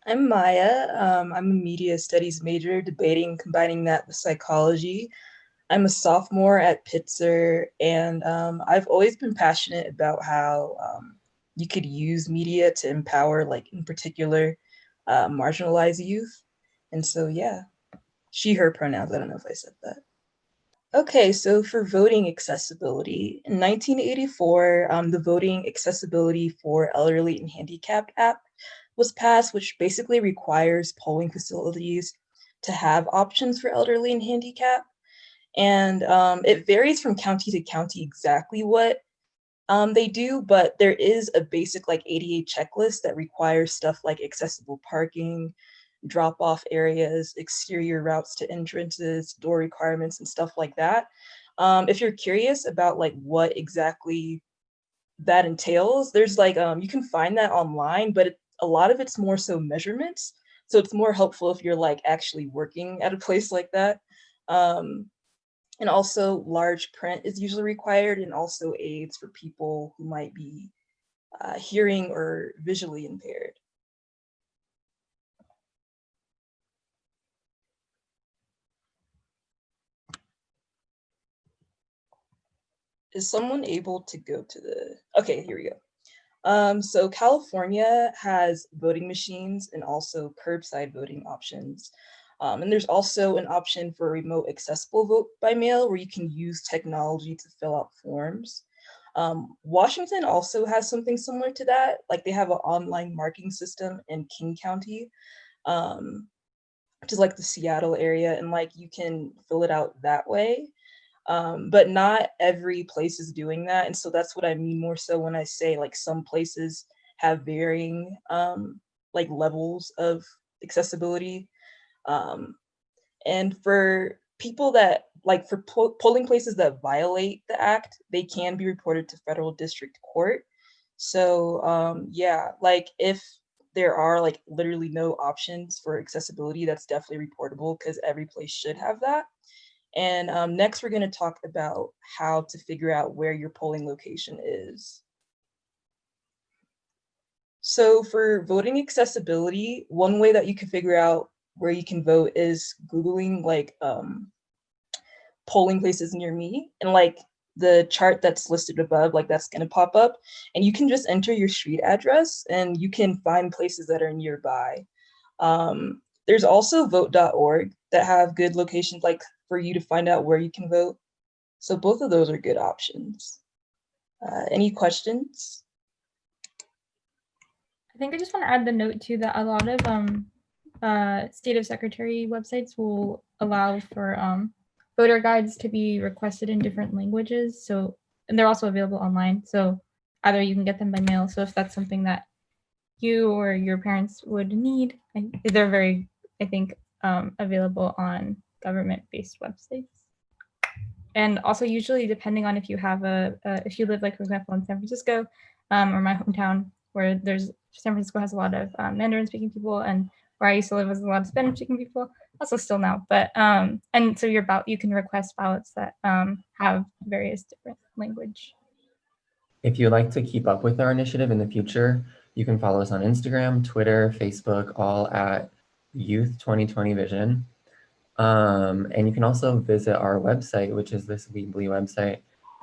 I'm Maya. I'm a media studies major, debating combining that with psychology. I'm a sophomore at Pitzer, and I've always been passionate about how you could use media to empower, like in particular, marginalized youth. And so, yeah, she, her pronouns. I don't know if I said that. Okay, so for voting accessibility, in 1984, the Voting Accessibility for Elderly and Handicapped Act was passed, which basically requires polling facilities to have options for elderly and handicapped. And it varies from county to county exactly what they do, but there is a basic like ADA checklist that requires stuff like accessible parking, drop-off areas, exterior routes to entrances, door requirements, and stuff like that. If you're curious about like what exactly that entails, there's like you can find that online, but a lot of it's more so measurements. So it's more helpful if you're like actually working at a place like that. Um, and also large print is usually required, and also aids for people who might be hearing or visually impaired. Is someone able to go to the, okay, here we go. So California has voting machines and also curbside voting options. And there's also an option for remote accessible vote by mail where you can use technology to fill out forms. Washington also has something similar to that. Like they have an online marking system in King County, which is like the Seattle area, and like you can fill it out that way. But not every place is doing that. And so that's what I mean more so when I say like some places have varying like levels of accessibility. Um, and for people that like for polling places that violate the act, they can be reported to federal district court. So yeah, like if there are like literally no options for accessibility, that's definitely reportable because every place should have that. And next, we're going to talk about how to figure out where your polling location is. So for voting accessibility, one way that you can figure out where you can vote is Googling like polling places near me, and like the chart that's listed above, like that's going to pop up, and you can just enter your street address and you can find places that are nearby. There's also vote.org that have good locations like for you to find out where you can vote. So both of those are good options. Any questions? I think I just want to add the note too that a lot of state of secretary websites will allow for voter guides to be requested in different languages. So, and they're also available online. So either you can get them by mail. So if that's something that you or your parents would need, they're very, I think, available on government-based websites. And also usually depending on if you have if you live like, for example, in San Francisco or my hometown, where San Francisco has a lot of Mandarin speaking people, and where I used to live was a lot of Spanish speaking people, also still now. But and so you can request ballots that have various different language. If you'd like to keep up with our initiative in the future, you can follow us on Instagram, Twitter, Facebook, all at youth2020vision. And you can also visit our website, which is this Weebly website,